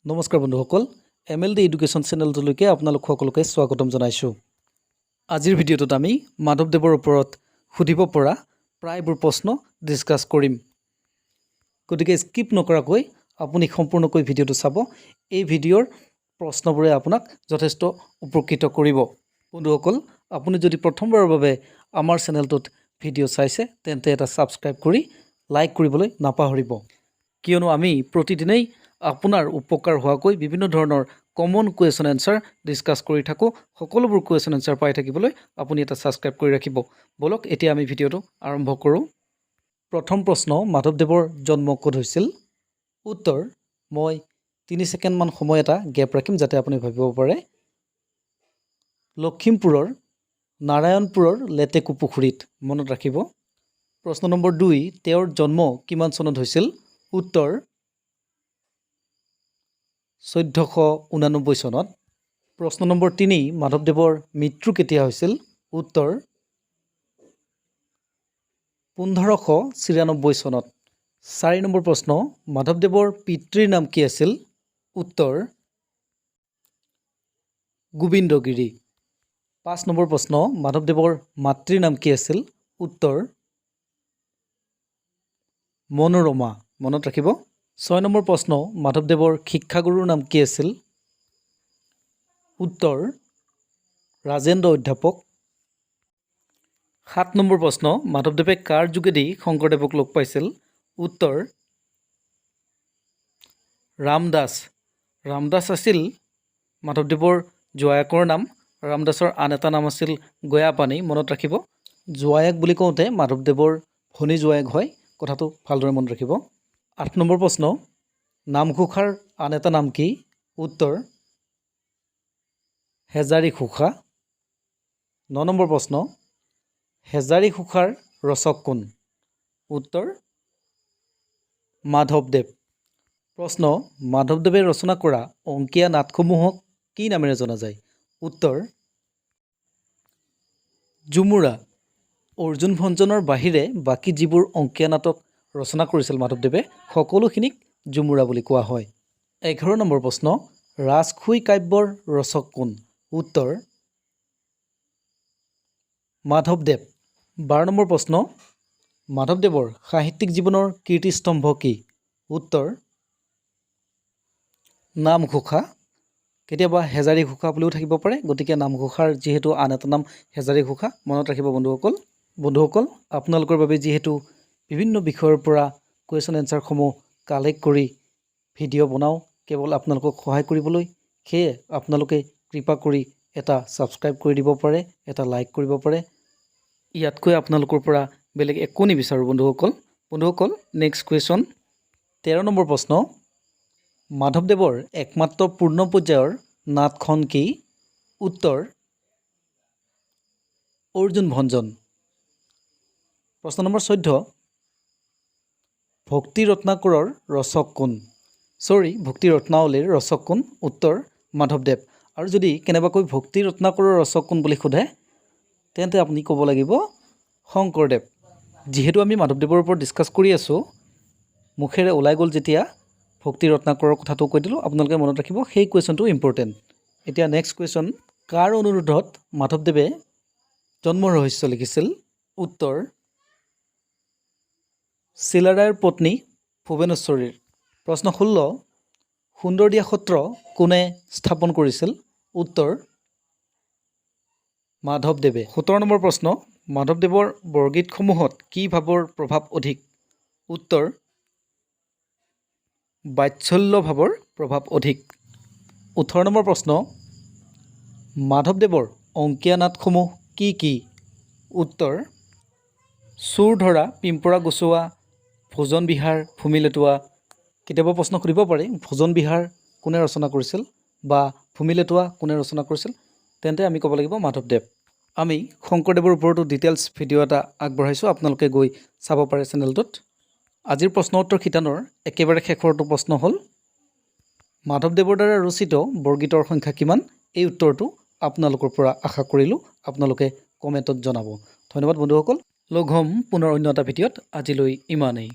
নমস্কাৰ বন্ধুসকল MLD education চেনেলটোলৈকে আপোনালোক সকলোকে স্বাগতম জনাইছোঁ। আজিৰ ভিডিঅ'টোত আমি মাধৱদেৱৰ ওপৰত সুধিব পৰা প্ৰায়বোৰ প্ৰশ্ন ডিছকাছ কৰিম। গতিকে স্কিপ নকৰাকৈ আপুনি সম্পূৰ্ণকৈ ভিডিঅ'টো চাব। এই ভিডিঅ'ৰ প্ৰশ্নবোৰে আপোনাক যথেষ্ট উপকৃত কৰিব। বন্ধুসকল আপুনি যদি প্ৰথমবাৰৰ বাবে আমাৰ চেনেলটোত ভিডিঅ' চাইছে তেন্তে এটা ছাবস্ক্ৰাইব কৰি লাইক কৰিবলৈ নাপাহৰিব, কিয়নো আমি প্ৰতিদিনেই আপোনাৰ উপকাৰ হোৱাকৈ বিভিন্ন ধৰণৰ কমন কুৱেশ্যন এনচাৰ ডিছকাছ কৰি থাকোঁ। সকলোবোৰ কুৱেশ্যন এনচাৰ পাই থাকিবলৈ আপুনি এটা ছাবস্ক্ৰাইব কৰি ৰাখিব। বলক এতিয়া আমি ভিডিঅ'টো আৰম্ভ কৰোঁ। প্ৰথম প্ৰশ্ন, মাধৱদেৱৰ জন্ম ক'ত হৈছিল? উত্তৰ, মই 3 ছেকেণ্ডমান সময় এটা গেপ ৰাখিম যাতে আপুনি ভাবিব পাৰে। লখিমপুৰৰ নাৰায়ণপুৰৰ লেটেকু পুখুৰীত, মনত ৰাখিব। প্ৰশ্ন নম্বৰ 2, তেওঁৰ জন্ম কিমান চনত হৈছিল? উত্তৰ, 1489 চনত। প্ৰশ্ন নম্বৰ 3, মাধৱদেৱৰ মৃত্যু কেতিয়া হৈছিল? উত্তৰ, 1596 চনত। 4 নম্বৰ প্ৰশ্ন, মাধৱদেৱৰ পিতৃৰ নাম কি আছিল? উত্তৰ, গোবিন্দগিৰি। 5 নম্বৰ প্ৰশ্ন, মাধৱদেৱৰ মাতৃৰ নাম কি আছিল? উত্তৰ, মনোৰমা, মনত ৰাখিব। 6 নম্বৰ প্ৰশ্ন, মাধৱদেৱৰ শিক্ষাগুৰুৰ নাম কি আছিল? উত্তৰ, ৰাজেন্দ্ৰ অধ্যাপক। 7 নম্বৰ প্ৰশ্ন, মাধৱদেৱে কাৰ যোগেদি শংকৰদেৱক লগ পাইছিল? উত্তৰ, ৰামদাস। ৰামদাস আছিল মাধৱদেৱৰ জোৱায়েকৰ নাম। ৰামদাসৰ আন এটা নাম আছিল গয়াপানী, মনত ৰাখিব। জোৱায়েক বুলি কওঁতে মাধৱদেৱৰ ভনী জোৱায়েক হয়, কথাটো ভালদৰে মনত ৰাখিব। 8 নম্বৰ প্ৰশ্ন, নামঘোষাৰ আন এটা নাম কি? উত্তৰ, হেজাৰী ঘোষা। 9 নম্বৰ প্ৰশ্ন, হেজাৰী ঘোষাৰ ৰচক কোন? উত্তৰ, মাধৱদেৱ। প্ৰশ্ন, মাধৱদেৱে ৰচনা কৰা অংকীয়া নাটসমূহক কি নামেৰে জনা যায়? উত্তৰ, ঝুমুৰা। অৰ্জুন ভঞ্জনৰ বাহিৰে বাকী যিবোৰ অংকীয়া নাটক ৰচনা কৰিছিল মাধৱদেৱে, সকলোখিনিক ঝুমুৰা বুলি কোৱা হয়। 11 নম্বৰ প্ৰশ্ন, ৰাজখুই কাব্যৰ ৰচক কোন? উত্তৰ, মাধৱদেৱ। 12 নম্বৰ প্ৰশ্ন, মাধৱদেৱৰ সাহিত্যিক জীৱনৰ কীৰ্তিস্তম্ভ কি? উত্তৰ, নামঘোষা। কেতিয়াবা হেজাৰী ঘোষা বুলিও থাকিব পাৰে, গতিকে নামঘোষাৰ যিহেতু আন এটা নাম হেজাৰী ঘোষা, মনত ৰাখিব বন্ধুসকল। আপোনালোকৰ বাবে যিহেতু বিভিন্ন বিষয়ৰ পৰা কুৱেশ্যন এনচাৰসমূহ কালেক্ট কৰি ভিডিঅ' বনাওঁ কেৱল আপোনালোকক সহায় কৰিবলৈ, সেয়ে আপোনালোকে কৃপা কৰি এটা ছাবস্ক্ৰাইব কৰি দিব পাৰে, এটা লাইক কৰিব পাৰে। ইয়াতকৈ আপোনালোকৰ পৰা বেলেগ একো নিবিচাৰোঁ বন্ধুসকল। নেক্সট কুৱেশ্যন, 13 নম্বৰ প্ৰশ্ন, মাধৱদেৱৰ একমাত্ৰ পূৰ্ণ পৰ্যায়ৰ নাটখন কি? উত্তৰ, অৰ্জুন ভঞ্জন। প্ৰশ্ন নম্বৰ 14, ভক্তি ৰত্নাকৰৰ ৰচক কোন? ভক্তি ৰত্নাৱলীৰ ৰচক কোন? উত্তৰ, মাধৱদেৱ। আৰু যদি কেনেবাকৈ ভক্তি ৰত্নাকৰৰ ৰচক কোন বুলি সোধে তেন্তে আপুনি ক'ব লাগিব শংকৰদেৱ। যিহেতু আমি মাধৱদেৱৰ ওপৰত ডিছকাছ কৰি আছোঁ, মুখেৰে ওলাই গ'ল যেতিয়া ভক্তি ৰত্নাকৰৰ কথাটো কৈ দিলোঁ, আপোনালোকে মনত ৰাখিব, সেই কুৱেশ্যনটো ইম্পৰ্টেণ্ট। এতিয়া নেক্সট কুৱেশ্যন, কাৰ অনুৰোধত মাধৱদেৱে জন্ম ৰহস্য লিখিছিল? উত্তৰ, চিলাৰায়ৰ পত্নী ভুৱনেশ্বৰীৰ। প্ৰশ্ন 16, সুন্দৰদিয়া সত্ৰ কোনে স্থাপন কৰিছিল? উত্তৰ, মাধৱদেৱে। 17 নম্বৰ প্ৰশ্ন, মাধৱদেৱৰ বৰগীতসমূহত কি ভাৱৰ প্ৰভাৱ অধিক? উত্তৰ, বাৎসল্য ভাৱৰ প্ৰভাৱ অধিক। 18 নম্বৰ প্ৰশ্ন, মাধৱদেৱৰ অংকীয়া নাটসমূহ কি কি? উত্তৰ, চোৰ ধৰা, পিম্পৰা গুচোৱা, ভোজন বিহাৰ, ভূমি লেটোৱা। কেতিয়াবা প্ৰশ্ন সুধিব পাৰে ভোজন বিহাৰ কোনে ৰচনা কৰিছিল বা ভূমি লেটোৱা কোনে ৰচনা কৰিছিল, তেন্তে আমি ক'ব লাগিব মাধৱদেৱ। আমি শংকৰদেৱৰ ওপৰতো ডিটেইলছ ভিডিঅ' এটা আগবঢ়াইছোঁ, আপোনালোকে গৈ চাব পাৰে চেনেলটোত। আজিৰ প্ৰশ্ন উত্তৰ শিতানৰ একেবাৰে শেষৰটো প্ৰশ্ন হ'ল, মাধৱদেৱৰ দ্বাৰা ৰচিত বৰগীতৰ সংখ্যা কিমান? এই উত্তৰটো আপোনালোকৰ পৰা আশা কৰিলোঁ, আপোনালোকে কমেণ্টত জনাব। ধন্যবাদ বন্ধুসকল, লগ হ'ম পুনৰ অন্য এটা ভিডিঅ'ত। আজিলৈ ইমানেই।